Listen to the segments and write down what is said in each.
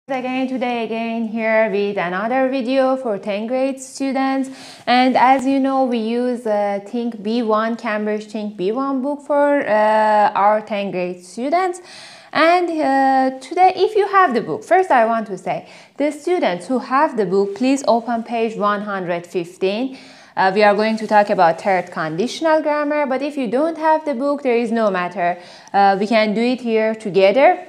Today here with another video for 10th grade students, and as you know we use Think B1 Cambridge Think B1 book for our 10th grade students. And today, if you have the book, first I want to say the students who have the book, please open page 115. We are going to talk about third conditional grammar, but if you don't have the book, there is no matter. We can do it here together.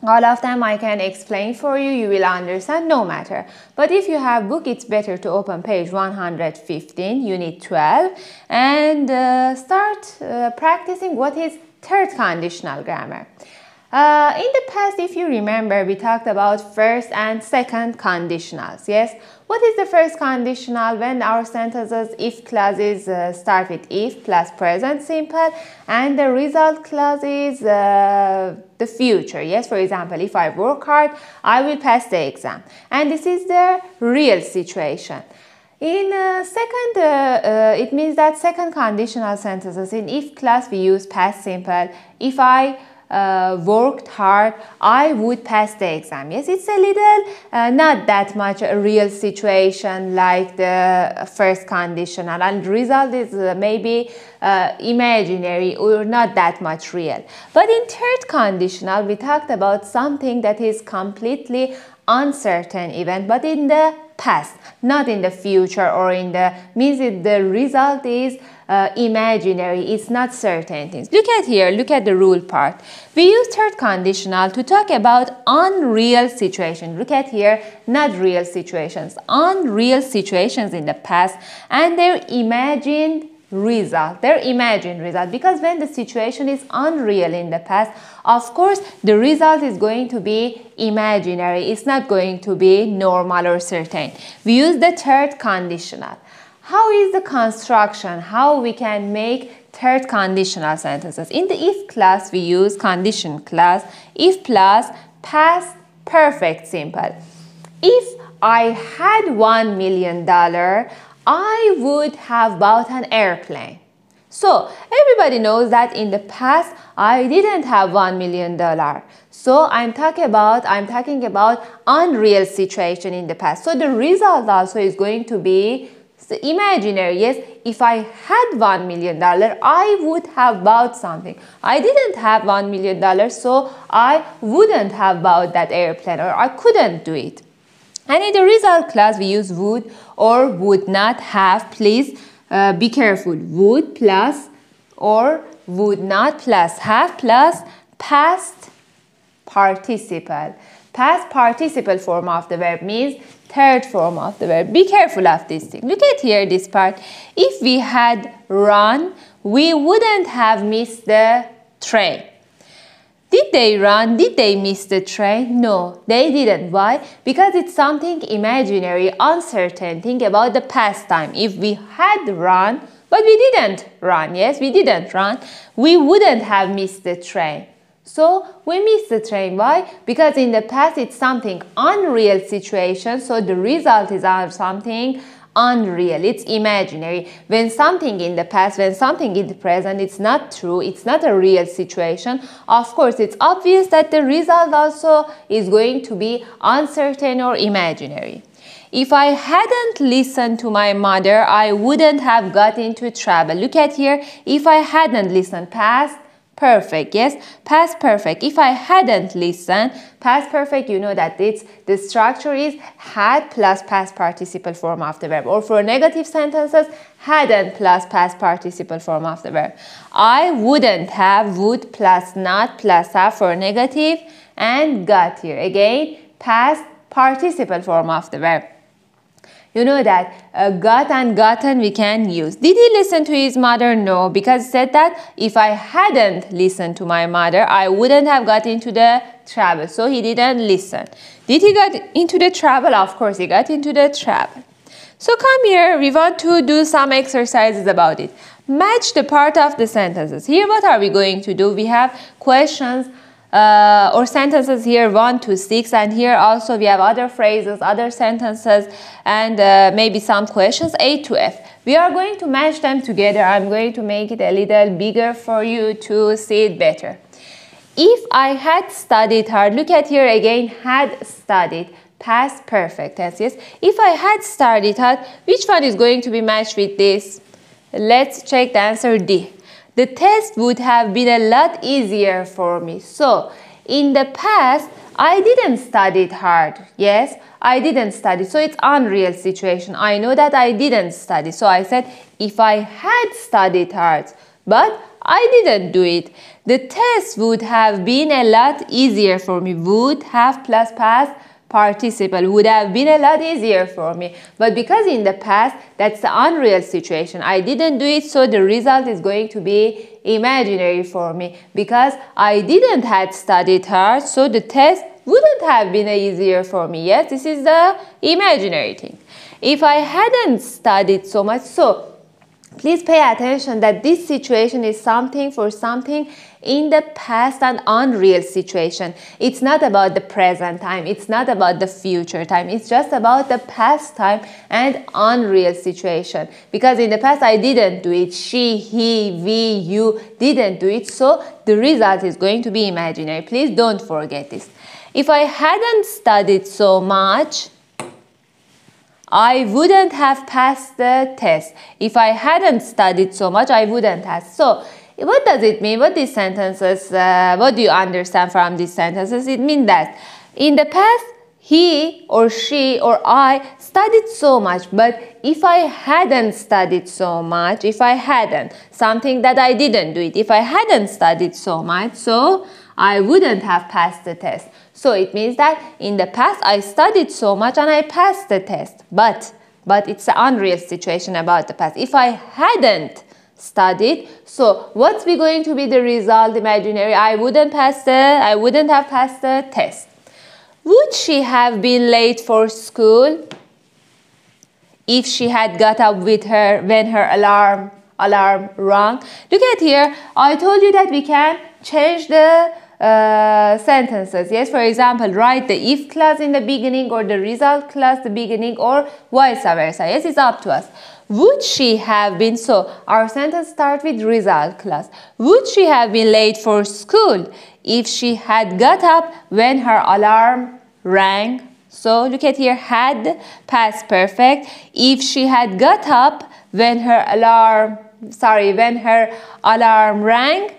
All of them I can explain for you, you will understand, no matter. But if you have book, it's better to open page 115, unit 12, and start practicing what is third conditional grammar. In the past, if you remember, we talked about first and second conditionals, yes? What is the first conditional? When our sentences, if clauses start with if plus present simple, and the result clause is the future, yes? For example, if I work hard, I will pass the exam. And this is the real situation. In second, it means that second conditional sentences, in if clause we use past simple. If I worked hard, I would pass the exam. Yes, it's a little not that much a real situation like the first conditional, and the result is maybe imaginary or not that much real. But in third conditional, we talked about something that is completely uncertain event, but in the past, not in the future, or in the means the result is imaginary, it's not certain things. Look at here, look at the rule part. We use third conditional to talk about unreal situations. Look at here, not real situations, unreal situations in the past and their imagined result, because when the situation is unreal in the past, of course the result is going to be imaginary, it's not going to be normal or certain. We use the third conditional. How is the construction? How we can make third conditional sentences? In the if clause we use condition clause, if plus past perfect simple. If I had $1 million, I would have bought an airplane. So everybody knows that in the past I didn't have $1 million. So I'm talking about unreal situation in the past. So the result also is going to be imaginary. Yes, if I had $1 million, I would have bought something. I didn't have $1 million, so I wouldn't have bought that airplane, or I couldn't do it. And in the result clause, we use would or would not have. Please be careful. Would plus or would not plus have plus past participle. Past participle form of the verb means third form of the verb. Be careful of this thing. Look at here, this part. If we had run, we wouldn't have missed the train. Did they run? Did they miss the train? No, they didn't. Why? Because it's something imaginary, uncertain. Think about the past time. If we had run, but we didn't run, yes, we didn't run, we wouldn't have missed the train. So we missed the train. Why? Because in the past it's something unreal situation, so the result is something unreal, it's imaginary. When something in the past, when something in the present, it's not true, it's not a real situation, of course it's obvious that the result also is going to be uncertain or imaginary. If I hadn't listened to my mother, I wouldn't have got into trouble. Look at here, if I hadn't listened, past perfect, yes, past perfect. If I hadn't listened, past perfect, you know that the structure is had plus past participle form of the verb. Or for negative sentences, hadn't plus past participle form of the verb. I wouldn't have, would plus not plus have for negative, and got here. Again, past participle form of the verb. You know that got and gotten we can use. Did he listen to his mother? No, because it said that if I hadn't listened to my mother, I wouldn't have got into the trouble. So he didn't listen. Did he got into the trouble? Of course, he got into the trouble. So come here, we want to do some exercises about it. Match the part of the sentences. Here, what are we going to do? We have questions or sentences here 1 to 6, and here also we have other phrases, other sentences, and maybe some questions A to F. We are going to match them together. I'm going to make it a little bigger for you to see it better. If I had studied hard, look at here again, had studied, past perfect tense, yes. If I had studied hard, which one is going to be matched with this? Let's check the answer D. The test would have been a lot easier for me. So, in the past, I didn't study hard. Yes, I didn't study. So, it's unreal situation. I know that I didn't study. So, I said, if I had studied hard, but I didn't do it. The test would have been a lot easier for me. Would have plus past participle would have been a lot easier for me. But because in the past, that's the unreal situation. I didn't do it, so the result is going to be imaginary for me. Because I didn't had studied hard, so the test wouldn't have been easier for me. Yes, this is the imaginary thing. If I hadn't studied so much, so please pay attention that this situation is something for something in the past and unreal situation. It's not about the present time. It's not about the future time. It's just about the past time and unreal situation. Because in the past I didn't do it. She, he, we, you didn't do it. So the result is going to be imaginary. Please don't forget this. If I hadn't studied so much, I wouldn't have passed the test. If I hadn't studied so much, I wouldn't have. So, what does it mean? What these sentences, what do you understand from these sentences? It means that in the past, he or she or I studied so much. But if I hadn't studied so much, if I hadn't, something that I didn't do it, if I hadn't studied so much, so I wouldn't have passed the test. So it means that in the past I studied so much and I passed the test. But it's an unreal situation about the past. If I hadn't studied, so what's going to be the result imaginary? I wouldn't have passed the test. Would she have been late for school if she had got up with her when her alarm rang? Look at here. I told you that we can change the sentences. Yes, for example, write the if clause in the beginning or the result clause the beginning or vice versa. Yes, it's up to us. Would she have been, so our sentence starts with result clause. Would she have been late for school if she had got up when her alarm rang? So look at here, had past perfect. If she had got up when her alarm rang,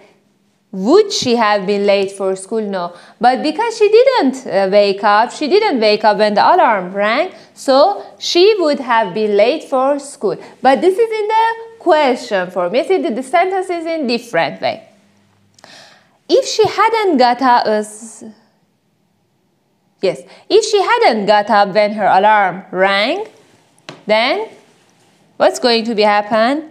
would she have been late for school? No. But because she didn't wake up when the alarm rang, so she would have been late for school. But this is in the question form. You see, the sentence is in different way. If she hadn't got up, if she hadn't got up when her alarm rang, then what's going to be happen?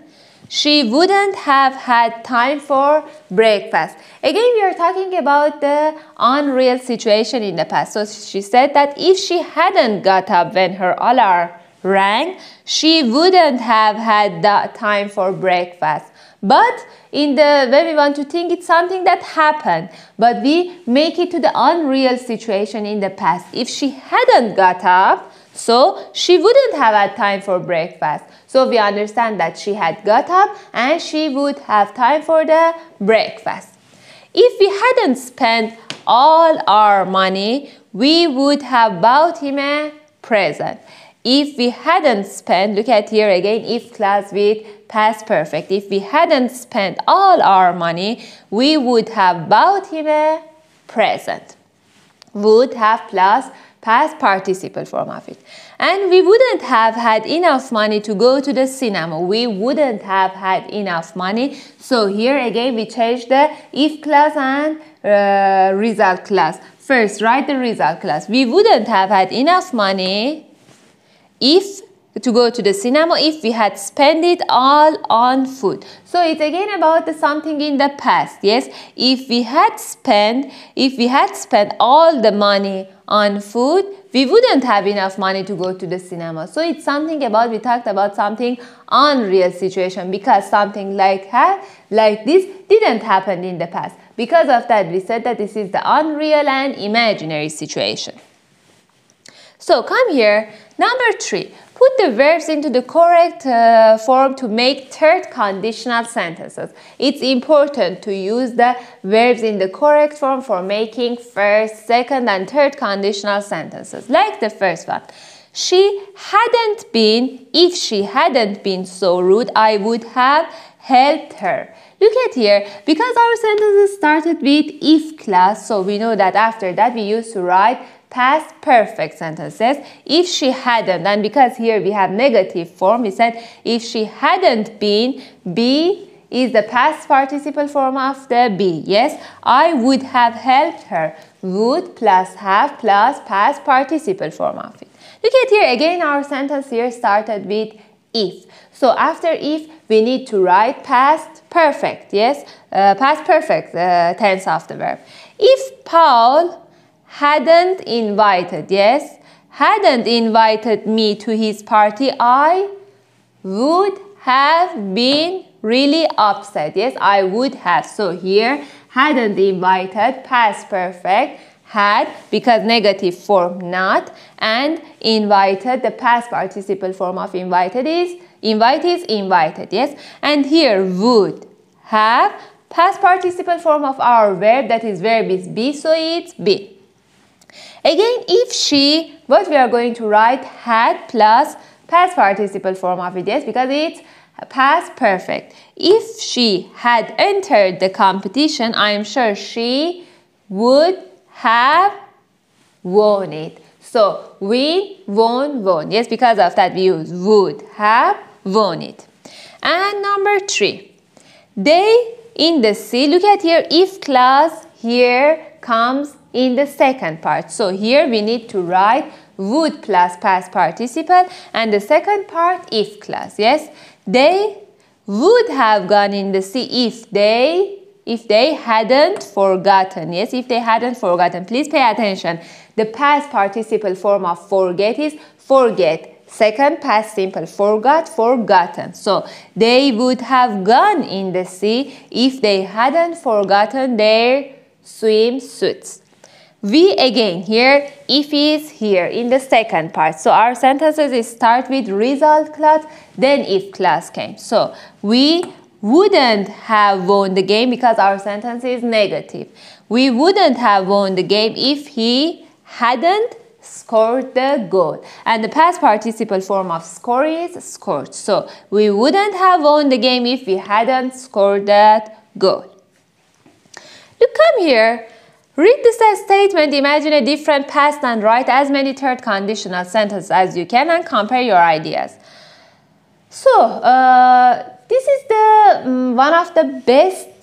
She wouldn't have had time for breakfast. Again, we are talking about the unreal situation in the past. So she said that if she hadn't got up when her alarm rang, she wouldn't have had that time for breakfast. But when we want to think, it's something that happened. But we make it to the unreal situation in the past. If she hadn't got up, so she wouldn't have had time for breakfast. So we understand that she had got up and she would have time for the breakfast. If we hadn't spent all our money, we would have bought him a present. If we hadn't spent, look at here again, if clause with past perfect. If we hadn't spent all our money, we would have bought him a present. Would have plus past participle form of it. And we wouldn't have had enough money to go to the cinema. We wouldn't have had enough money. So here again we change the if clause and result clause. First, write the result clause. We wouldn't have had enough money to go to the cinema if we had spent it all on food. So it's again about something in the past. Yes, if we had spent all the money on food, we wouldn't have enough money to go to the cinema. So it's something about, we talked about something unreal situation because something like this didn't happen in the past. Because of that, we said that this is the unreal and imaginary situation. So come here, number 3. Put the verbs into the correct form to make third conditional sentences. It's important to use the verbs in the correct form for making first, second, and third conditional sentences. Like the first one. If she hadn't been so rude, I would have helped her. Look at here, because our sentences started with if clause, so we know that after that we used to write past perfect sentences. If she hadn't, and because here we have negative form, we said if she hadn't been, be is the past participle form of the be. Yes, I would have helped her. Would plus have plus past participle form of it. Look at here, again our sentence here started with if. So after if, we need to write past perfect, yes, past perfect tense of the verb. If Paul hadn't invited, yes, hadn't invited me to his party, I would have been really upset. Yes, I would have. So here, hadn't invited, past perfect, had, because negative form not, and invited, the past participle form of invited is invited, yes. And here, would have, past participle form of our verb, that is verb is be, so it's be. Again, if she, what we are going to write, had plus past participle form of it, yes, because it's past perfect. If she had entered the competition, I am sure she would have won it. So, win, won. Yes, because of that we use would have won it. And number 3. They in the sea. Look at here, if clause here comes in the second part. So, here we need to write would plus past participle, and the second part if clause. Yes, they would have gone in the sea if they hadn't forgotten. Yes, if they hadn't forgotten. Please pay attention. The past participle form of forget is forget. Second past simple, forgot, forgotten. So, they would have gone in the sea if they hadn't forgotten their swimsuits. We again here, if is here in the second part. So, our sentences start with result clause, then if clause came. So, we wouldn't have won the game because our sentence is negative. We wouldn't have won the game if he hadn't scored the goal. And the past participle form of score is scored. So, we wouldn't have won the game if we hadn't scored that goal. Look, come here. Read this statement, imagine a different past and write as many third conditional sentences as you can and compare your ideas. So, this is the one of the best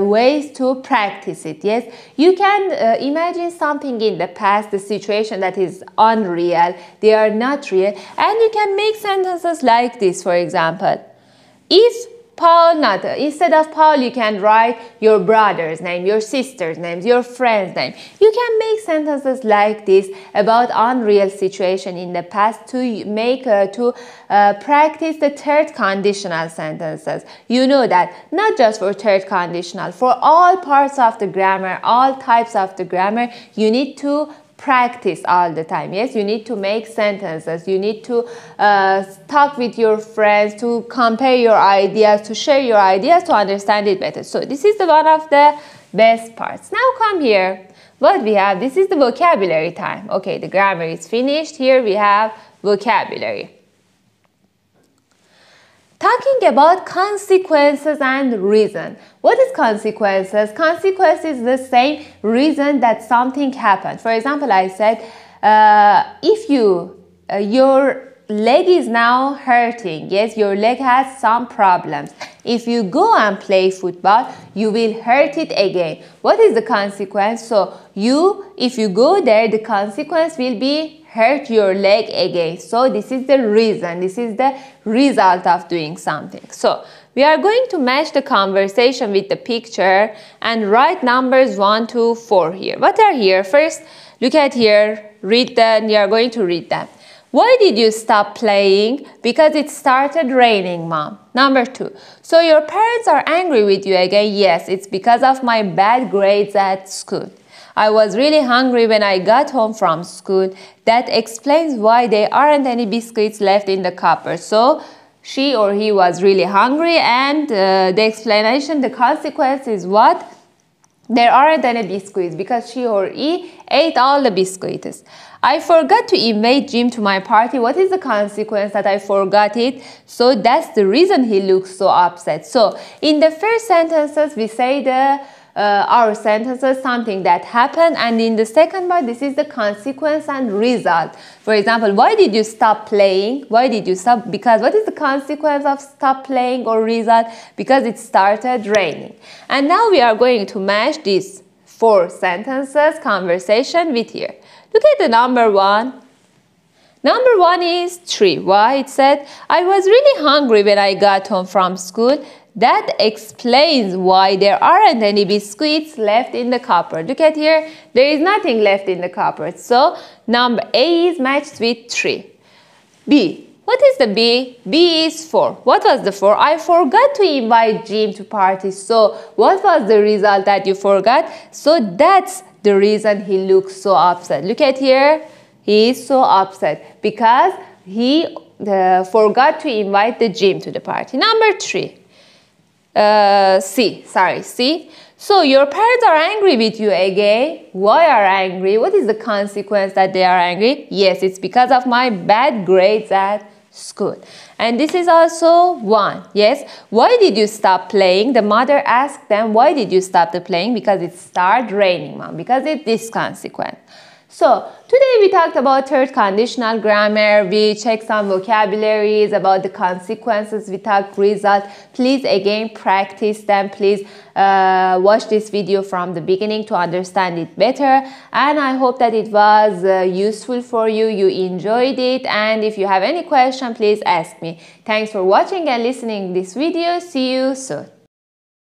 ways to practice it. Yes, you can imagine something in the past, the situation that is unreal, they are not real, and you can make sentences like this. For example, if Paul, instead of Paul, you can write your brother's name, your sister's names, your friend's name. You can make sentences like this about unreal situation in the past to make practice the third conditional sentences. You know that not just for third conditional, for all parts of the grammar, all types of the grammar, you need to practice all the time. Yes, you need to make sentences, you need to talk with your friends, to compare your ideas, to share your ideas, to understand it better. So this is one of the best parts. Now come here, what we have, this is the vocabulary time. Okay, the grammar is finished. Here we have vocabulary. Talking about consequences and reason. What is consequences? Consequence is the same reason that something happened. For example, I said, if your leg is now hurting, yes, your leg has some problems. If you go and play football, you will hurt it again. What is the consequence? So, if you go there, the consequence will be hurt your leg again. So this is the reason, this is the result of doing something. So we are going to match the conversation with the picture and write numbers 1 to 4 here. What are here? First, look at here, read them, you are going to read them. Why did you stop playing? Because it started raining, Mom. Number 2, so your parents are angry with you again? Yes, it's because of my bad grades at school. I was really hungry when I got home from school. That explains why there aren't any biscuits left in the cupboard. So she or he was really hungry, and the explanation, the consequence is what? There aren't any biscuits because she or he ate all the biscuits. I forgot to invite Jim to my party. What is the consequence that I forgot it? So that's the reason he looks so upset. So in the first sentences, we say our sentences, something that happened, and in the second part, this is the consequence and result. For example, why did you stop playing? Why did you stop? Because what is the consequence of stop playing or result? Because it started raining. And now we are going to match these 4 sentences conversation with here. Look at the number 1. Number 1 is 3. Why? It said, I was really hungry when I got home from school. That explains why there aren't any biscuits left in the cupboard. Look at here. There is nothing left in the cupboard. So number A is matched with 3. B. What is the B? B is 4. What was the 4? I forgot to invite Jim to party. So what was the result that you forgot? So that's the reason he looks so upset. Look at here. He is so upset because he forgot to invite the Jim to the party. Number 3. C. So your parents are angry with you again. Why are angry? What is the consequence that they are angry? Yes, it's because of my bad grades at school. And this is also 1. Yes. Why did you stop playing? The mother asked them, why did you stop the playing? Because it started raining, mom. Because it's this consequence. So today we talked about third conditional grammar. We checked some vocabularies about the consequences. We talked result. Please again practice them. Please watch this video from the beginning to understand it better. And I hope that it was useful for you. You enjoyed it. And if you have any question, please ask me. Thanks for watching and listening this video. See you soon.